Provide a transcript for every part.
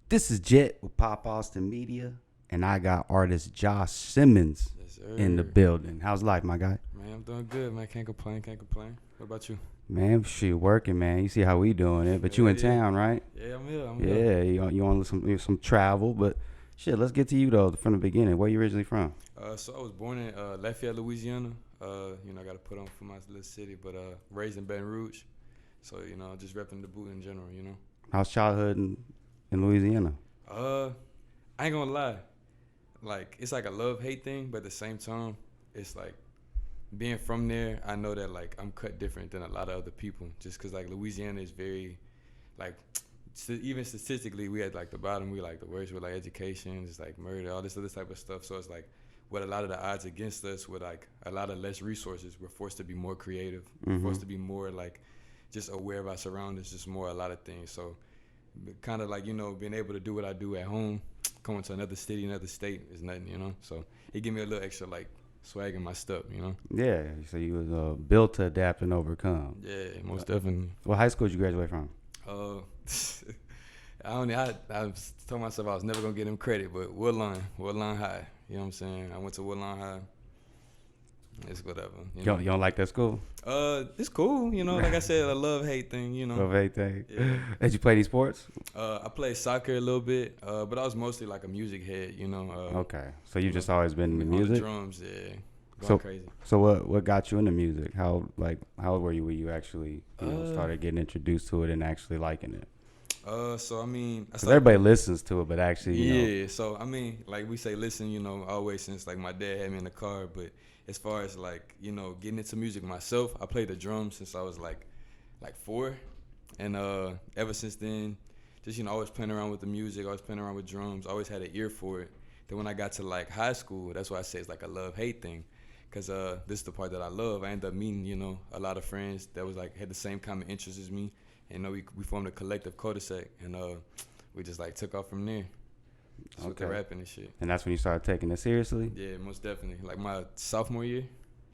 This is Jet with Pop Austin Media, and I got artist Josh Simmons Yes, in the sir. building. How's life, my guy? Man, I'm doing good, man. Can't complain, can't complain. What about you? Man, shit, working, man. You see how we doing it, but you Yeah, in yeah. town, right? Yeah, I'm here, I'm here. Yeah, you on some travel, but shit, let's get to you though from the beginning. Where you originally from? So I was born in Lafayette, Louisiana. I got to put on for my little city, but raised in Baton Rouge. So, just repping the boot in general. How's childhood in Louisiana? Uh, I ain't gonna lie. Like, it's like a love-hate thing, but at the same time, it's like, being from there, I know that, like, I'm cut different than a lot of other people. Just because, like, Louisiana is very, like, even statistically, we at, like, the bottom. We, like, the worst with, like, education, just, like, murder, all this other type of stuff. So it's, like, with a lot of the odds against us, with, like, a lot of less resources, we're forced to be more creative. We're forced to be more, like, just aware of our surroundings, just more a lot of things. So kind of, like, being able to do what I do at home, going to another city, another state is nothing. So it give me a little extra, like, swag in my step. Yeah, so you was built to adapt and overcome. Yeah, most definitely. What high school did you graduate from? Uh, I told myself I was never gonna get him credit, but Woodlawn High. You know what I'm saying? I went to Woodlawn High. It's whatever. You don't like that school? It's cool. Like I said, a love-hate thing. Love thing. Yeah. Did you play any sports? I played soccer a little bit, but I was mostly like a music head. Okay, so you've just always been in On the music. drums, yeah. Going So crazy. So what got you into music? How old were you when you actually started getting introduced to it and actually liking it? So I mean, I Because started, everybody listens to it, but actually, yeah. So I mean, like we say, listen, always since like my dad had me in the car. But as far as like getting into music myself, I played the drums since I was like 4, and ever since then, just always playing around with the music, always playing around with drums, always had an ear for it. Then when I got to like high school, that's why I say it's like a love-hate thing. Cause this is the part that I love. I ended up meeting, a lot of friends that was like had the same kind of interests as me, and we formed a collective cul-de-sac, and we just like took off from there. Just with the rapping and shit. And that's when you started taking it seriously? Yeah, most definitely. Like my sophomore year,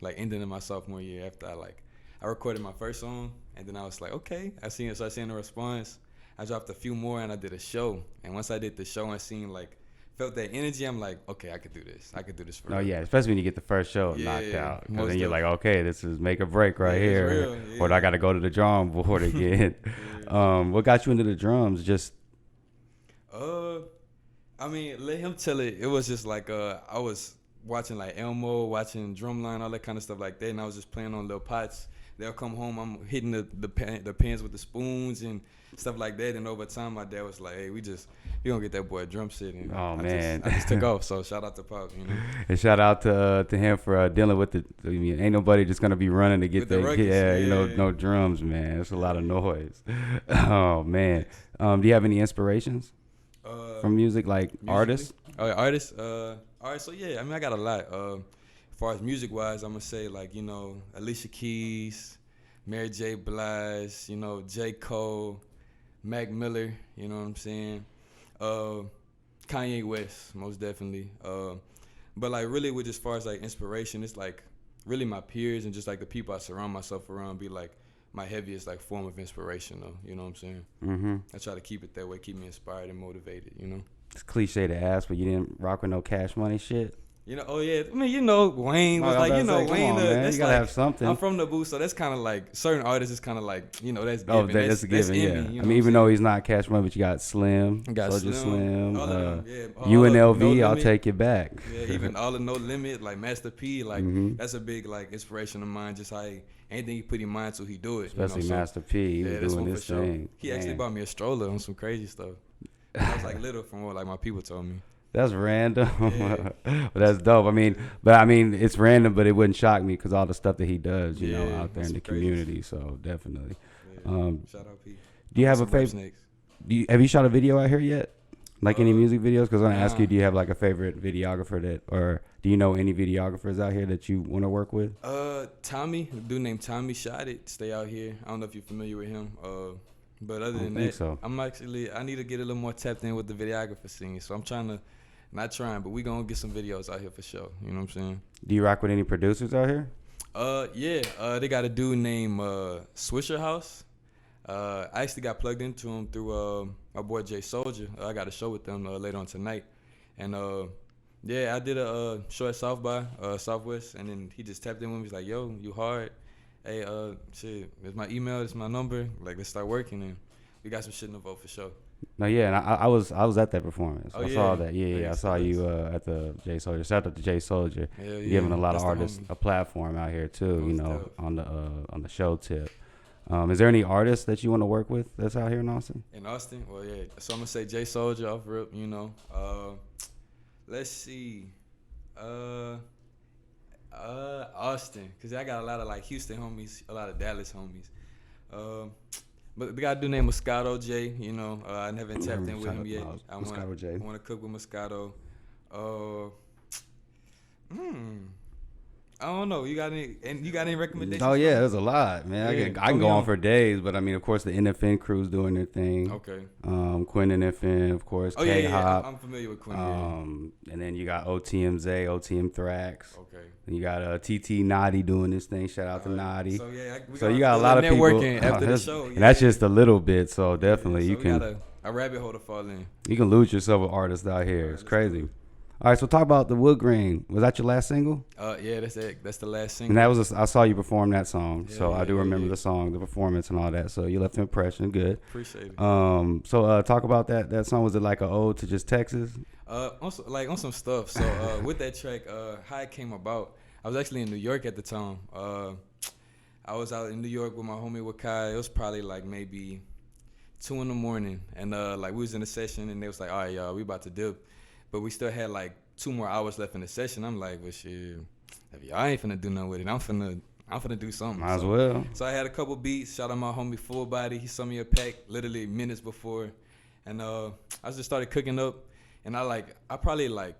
like ending in my sophomore year, after I recorded my first song, and then I was like, okay, started seeing the response. I dropped a few more, and I did a show. And once I did the show, I felt that energy. I'm like, okay, I could do this. I could do this for real. Oh yeah, especially when you get the first show knocked out, because then you're like, okay, this is make or break right here, real, yeah. or I got to go to the drum board again. What got you into the drums? Just I mean, let him tell it. It was just like I was watching like Elmo, watching Drumline, all that kind of stuff like that, and I was just playing on little pots. They'll come home, I'm hitting the pans with the spoons and stuff like that. And over time, my dad was like, "Hey, we gonna get that boy a drum set." And man, I just took off. So shout out to Pop, And shout out to him for dealing with the. I mean, ain't nobody just gonna be running to get the ruckus, no drums, man. It's a lot of noise. Oh man, do you have any inspirations from music, like artists? Oh, yeah, artists. All right, so yeah, I mean, I got a lot. As far as music wise, I'm gonna say like Alicia Keys, Mary J. Blige, J. Cole, Mac Miller. You know what I'm saying? Kanye West, most definitely. But like really, with as far as like inspiration, it's like really my peers and just like the people I surround myself around be like my heaviest like form of inspiration, though. You know what I'm saying? Mm-hmm. I try to keep it that way, keep me inspired and motivated. It's cliche to ask, but you didn't rock with no Cash Money shit. Oh yeah, I mean, Wayne was like, Wayne. That's you gotta like, have something. I'm from the booth, so that's kind of like certain artists is kind of like, that's given. Oh, that's a given, yeah. In me, I mean, even though he's not Cash Money, but you got Slim, got Soulja Slim, all of them, yeah. UNLV, No I'll Limit. take you back. Yeah, even all of No Limit, like Master P, like that's a big like inspiration of mine. Just how anything he put in mind to, he do it. Especially Master P, he was doing this thing. He actually bought me a stroller on some crazy stuff. I was like little from what like my people told me. That's random, Yeah. but that's dope. I mean, it's random, but it wouldn't shock me because all the stuff that he does, out there in the community. So definitely. Yeah. Shout out P. Do you have a favorite? Have you shot a video out here yet? Like any music videos? Because I want to ask you, do you have like a favorite videographer or do you know any videographers out here that you want to work with? Tommy, a dude named Tommy shot it. Stay Out Here. I don't know if you're familiar with him. But other than that, so. I need to get a little more tapped in with the videographer scene. So I'm but we gonna get some videos out here for sure. You know what I'm saying? Do you rock with any producers out here? Yeah. They got a dude named Swisher House. I actually got plugged into him through my boy Jay Soldier. I got a show with them later on tonight, and yeah, I did a show at South by Southwest, and then he just tapped in with me. He's like, "Yo, you hard? Hey, shit, it's my email, it's my number. Like, let's start working, and we got some shit in the vote for sure." No, yeah, and I was at that performance. Oh, I yeah. saw that. Yeah, Thanks, I saw thanks. you at the Jay Soldier. Shout out to Jay Soldier, Hell yeah. giving a lot That's of the artists homie. a platform out here too. You Most know, def. on the show tip. Is there any artists that you want to work with that's out here in Austin? In Austin? Well, yeah. So I'm gonna say Jay Soldier off rip, you know. Let's see. Austin, cause I got a lot of like Houston homies, a lot of Dallas homies. But we got a dude named Moscato J. You know, I never tapped in with him yet. I Moscato J. want to cook with Moscato. I don't know. You got any recommendations? Oh yeah, there's a lot, man. Yeah, I can go throw me on on. for days, but I mean, of course, the NFN crew's doing their thing. Okay. Quinn NFN, of course. Oh yeah, K-Hop. I'm familiar with Quinn. And then you got OTMZ, OTM Thrax. Okay. And you got TT Naughty doing this thing. Shout out to Naughty. So yeah, So you got a lot of people networking after the show. and that's just a little bit. So definitely so you we can got a rabbit hole to fall in. you can lose yourself with artists out here. It's let's crazy. do it. All right, so talk about the Wood Grain. Was that your last single? Yeah, that's it. That's the last single. And that was I saw you perform that song, so Yeah, I do yeah, remember yeah. the song, the performance, and all that. So you left an impression. Good. Appreciate it. So talk about that song. Was it like an ode to just Texas? On some stuff. So with that track, how it came about, I was actually in New York at the time. I was out in New York with my homie Wakai. It was probably like maybe 2 a.m, and like we was in a session, and they was like, "All right, y'all, we about to dip," but we still had like 2 more hours left in the session. I'm like, "Well, shit, if y'all ain't finna do nothing with it, I'm finna do something." Might as well. So I had a couple beats. Shout out my homie Full Body. He sent me a pack literally minutes before, and I just started cooking up, and I probably like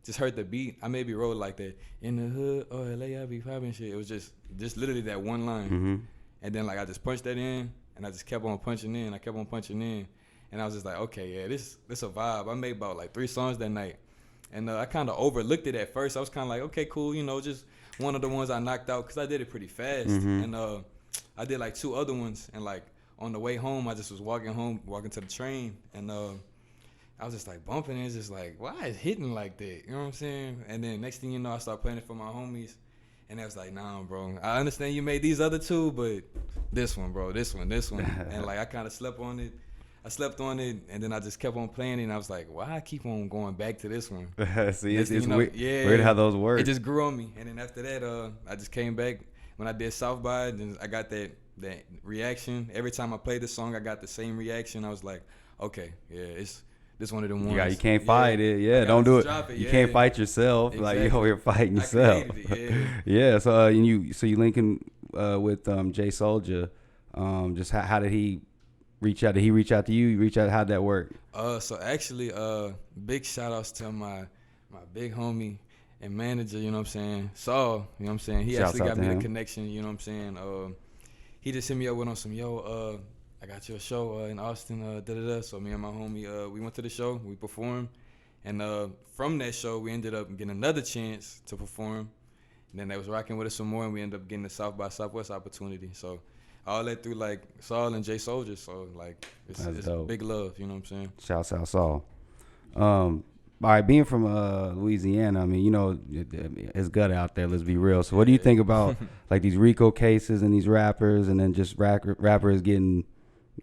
just heard the beat. I maybe wrote like that in the hood, oh LA, I be popping shit. It was just literally that one line, Mm-hmm. and then like I just punched that in, and I just kept on punching in. I kept on punching in, and I was just like, okay, yeah, this a vibe. I made about like 3 songs that night, and I kind of overlooked it at first. I was kind of like, okay, cool, you know, just one of the ones I knocked out because I did it pretty fast, Mhm. and I did like 2 other ones, and like on the way home, I just was walking to the train, and I was just like bumping it. It's just like, why is hitting like that? You know what I'm saying? And then next thing you know, I started playing it for my homies. And I was like, nah, bro. I understand you made these other 2, but this one, bro, this one. And like I kind of slept on it. I slept on it, and then I just kept on playing it. And I was like, why I keep on going back to this one? See, Next thing it's you know, weird, yeah, weird how those work. It just grew on me. And then after that, I just came back. When I did South by, then I got that reaction. Every time I played the song, I got the same reaction. I was like, okay, yeah, it's one of them ones. You can't fight it. Yeah, I don't gotta do it. drop it, You yeah. can't fight yourself. Like you Exactly. over here fighting I yourself. created it, Yeah. So you linking with Jay Soldier. Just how did he reach out? Did he reach out to you? You reach out? How'd that work? So actually, big shout outs to my big homie and manager, you know what I'm saying? Saul, you know what I'm saying? He Shouts actually out got to me him. the connection, you know what I'm saying? He just hit me up with on some, yo, I got you a show in Austin, da-da-da. So me and my homie, we went to the show, we performed. And from that show, we ended up getting another chance to perform. And then they was rocking with us some more, and we ended up getting the South by Southwest opportunity. So all that through like Saul and Jay Soldier. So like it's dope. big love, you know what I'm saying? Shouts out Saul. All right, being from Louisiana, I mean, you know, it's gut out there. Let's be real. So, what do you think about like these RICO cases and these rappers, and then just rappers getting,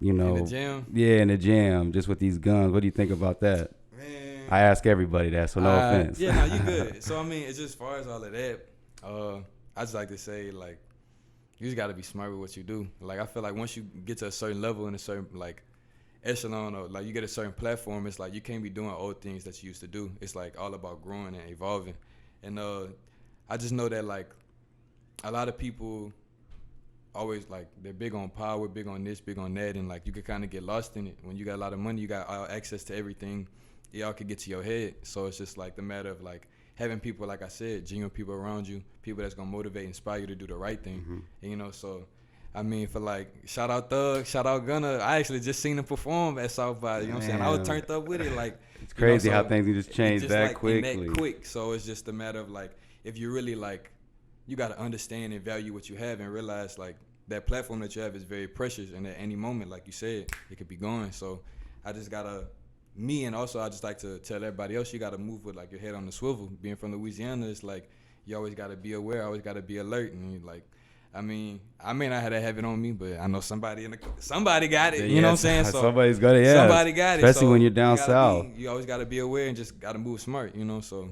you know, In the jam? yeah, in the jam, just with these guns? What do you think about that? Man. I ask everybody that, so no offense. Yeah, no, you good. So I mean, it's just as far as all of that, I just like to say like, you just got to be smart with what you do. Like I feel like once you get to a certain level and a certain like echelon, or like you get a certain platform, it's like you can't be doing old things that you used to do. It's like all about growing and evolving. And I just know that like a lot of people always like they're big on power, big on this, big on that, and like you could kind of get lost in it. When you got a lot of money, you got all access to everything. Y'all could get to your head. So it's just like the matter of like having people, like I said, genuine people around you, people that's gonna motivate, inspire you to do the right thing. Mm-hmm. And, you know, so I mean, for like shout out Thug, shout out Gunna. I actually just seen him perform at South by. You know what I'm saying? I was turned up with it. Like It's crazy you know, how so things can just change just that like, quickly. and that quick. So it's just a matter of like if you really like, you got to understand and value what you have and realize like that platform that you have is very precious, and at any moment, like you said, it could be gone. So I just gotta me, and also I just like to tell everybody else, you gotta move with like your head on the swivel. Being from Louisiana, it's like you always gotta be aware, always gotta be alert, and you like. I mean, I may not have that habit on me, but I know somebody somebody got it. You know what I'm saying? So somebody's got it. Yeah, somebody got it. Especially so when you're down south. You always gotta be aware and just gotta move smart. You know, so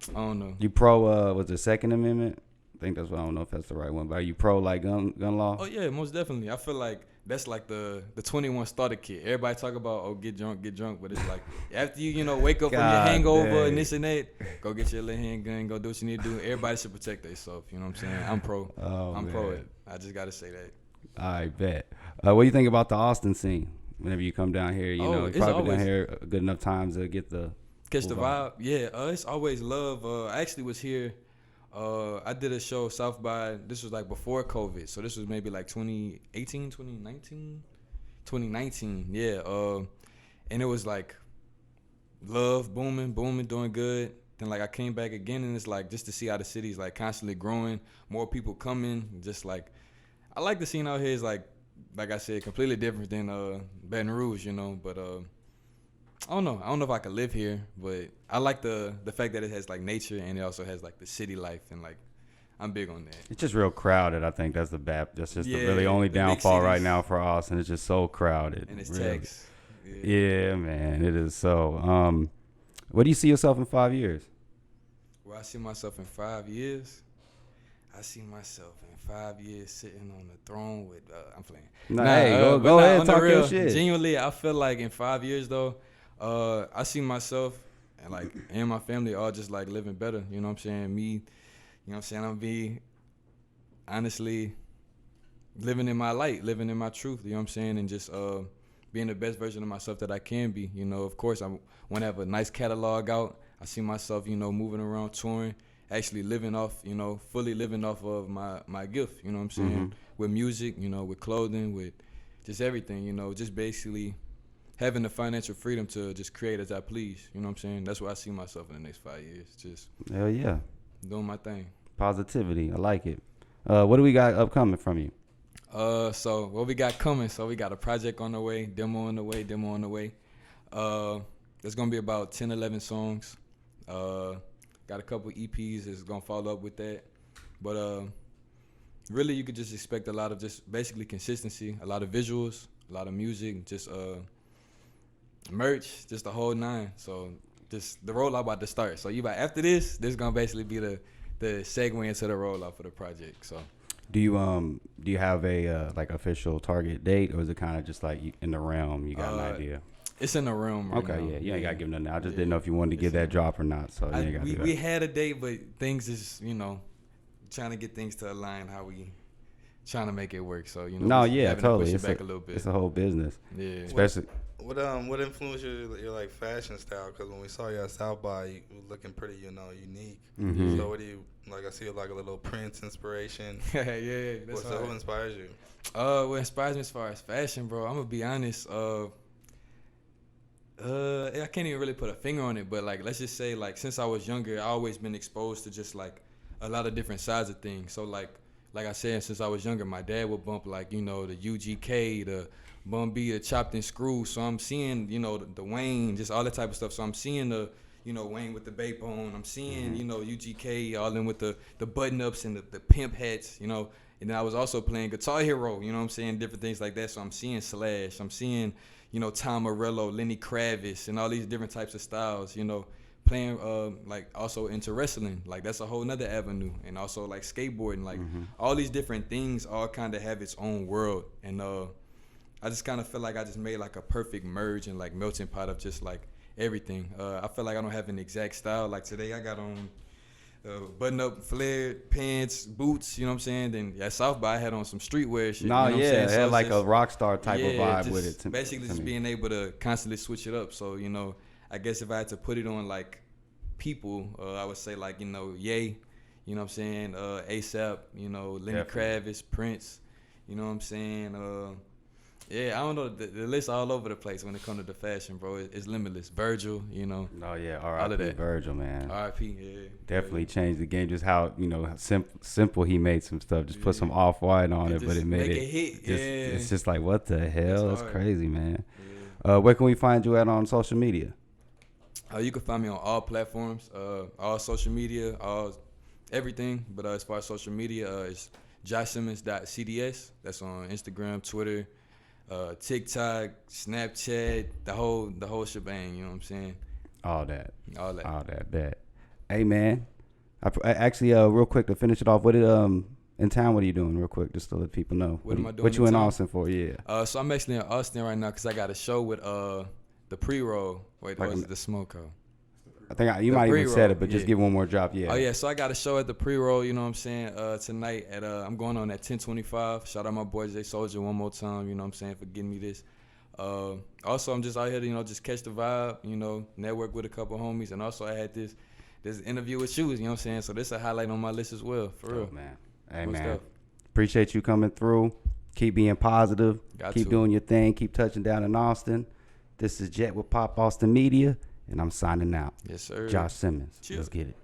I don't know. You pro? Was the Second Amendment? I think that's what I don't know if that's the right one. But are you pro like gun law? Oh yeah, most definitely. I feel like that's like the 21 starter kit. Everybody talk about get drunk, but it's like after you wake up from your hangover and this and that, go get your little handgun, go do what you need to do. Everybody should protect themselves. You know what I'm saying? I'm pro. I'm pro it. I just gotta say that. I bet. What do you think about the Austin scene? Whenever you come down here, you probably down here a good enough times to get the catch the vibe. Yeah, it's always love. I actually was here. I did a show South by. This was like before COVID, so this was maybe like 2018, 2019. Yeah. And it was like love, booming, doing good. Then like I came back again, and it's like just to see how the city's like constantly growing, more people coming. Just like I like the scene out here is like I said, completely different than Baton Rouge, But I don't know. I don't know if I could live here, but I like the fact that it has like nature and it also has like the city life, and like I'm big on that. It's just real crowded. I think that's that's just the really only downfall right now for Austin. It's just so crowded. And it's really. tax. Yeah, man, it is so. What do you see yourself in 5 years? Where I see myself in 5 years, I see myself in 5 years sitting on the throne with. I'm playing. Go ahead, talk your shit. Genuinely, I feel like in 5 years though. I see myself and my family all just like living better. You know what I'm saying? Me, you know what I'm saying? I'm be honestly living in my light, living in my truth. You know what I'm saying? And just being the best version of myself that I can be. Of course, I want to have a nice catalog out. I see myself, moving around, touring, actually living off, fully living off of my gift. You know what I'm saying? Mm-hmm. With music, with clothing, with just everything. Just basically having the financial freedom to just create as I please. You know what I'm saying? That's where I see myself in the next 5 years. Just hell yeah, doing my thing. Positivity, I like it. What do we got upcoming from you? So what we got coming? So we got a project on the way, demo on the way. There's gonna be about 10, 11 songs. Got a couple EPs that's gonna follow up with that. But really, you could just expect a lot of just basically consistency, a lot of visuals, a lot of music, just merch, just the whole nine. So just the rollout about to start. So after this is gonna basically be the segue into the rollout for the project. So do you have a like official target date, or is it kind of just like in the realm? You got an idea? It's in the realm right now. Yeah, you ain't got to give nothing. I just didn't know if you wanted to give that drop or not. So we had a date, but things is trying to get things to align how we trying to make it work. So totally. It's back a little bit. It's a whole business. Yeah, especially. What influenced your like fashion style? Because when we saw you at South by, you were looking pretty, unique. Mm-hmm. So what do you like? I see like a little Prince inspiration. Yeah. What inspires you? What inspires me as far as fashion, bro? I'm gonna be honest. I can't even really put a finger on it, but like let's just say like since I was younger, I always been exposed to just like a lot of different sides of things. So like I said, since I was younger, my dad would bump like the UGK, the Bun B, the Chopped and Screwed. So I'm seeing the Wayne, just all that type of stuff. So I'm seeing the Wayne with the Baton. I'm seeing UGK all in with the button ups and the pimp hats. And then I was also playing Guitar Hero. You know what I'm saying? Different things like that. So I'm seeing Slash. I'm seeing Tom Morello, Lenny Kravitz, and all these different types of styles, playing like also into wrestling, like that's a whole nother avenue, and also like skateboarding, like all these different things all kind of have its own world, and I just kind of feel like I just made like a perfect merge and like melting pot of just like everything. I feel like I don't have an exact style. Like today I got on button-up flared pants, boots, you know what I'm saying? Then at South by I had on some streetwear shit. It had like a rock star type of vibe with it. Basically just being able to constantly switch it up. So, I guess if I had to put it on like people, I would say like, Ye, you know what I'm saying? ASAP, Lenny Kravitz, Prince, you know what I'm saying? I don't know. The list all over the place when it comes to the fashion, bro. It's limitless. Virgil, Oh yeah, R.I.P. Virgil, man. R.I.P. Yeah. Definitely changed the game. Just how simple he made some stuff. Just put some off-white on it, but it made it hit. It's just like what the hell? That's crazy, man. Where can we find you at on social media? You can find me on all platforms, all social media, everything. But as far as social media, it's joshsimmons.cds. That's on Instagram, Twitter, TikTok, Snapchat, the whole shebang. You know what I'm saying? All that. All that. All that. Bet. Hey man, I actually real quick to finish it off. What in town? What are you doing, real quick, just to let people know? What am I doing What you in in town? Austin for? Yeah. So I'm actually in Austin right now because I got a show with the pre-roll. Wait, Like what was it? The smoke hoe? I think you The might even pre-roll, said it, but just yeah. give one more drop. Yeah. Oh yeah, so I got a show at the pre-roll, you know what I'm saying, tonight at I'm going on at 10:25. Shout out my boy Jay Soldier one more time, you know what I'm saying, for getting me this. Also I'm just out here to, just catch the vibe, network with a couple homies, and also I had this interview with you, you know what I'm saying? So this is a highlight on my list as well, for real. Man. Hey Most man. stuff. Appreciate you coming through. Keep being positive. Keep doing your thing. Keep touching down in Austin. This is Jet with Pop Austin Media, and I'm signing out. Yes, sir. Josh Simmons. Chill. Let's get it.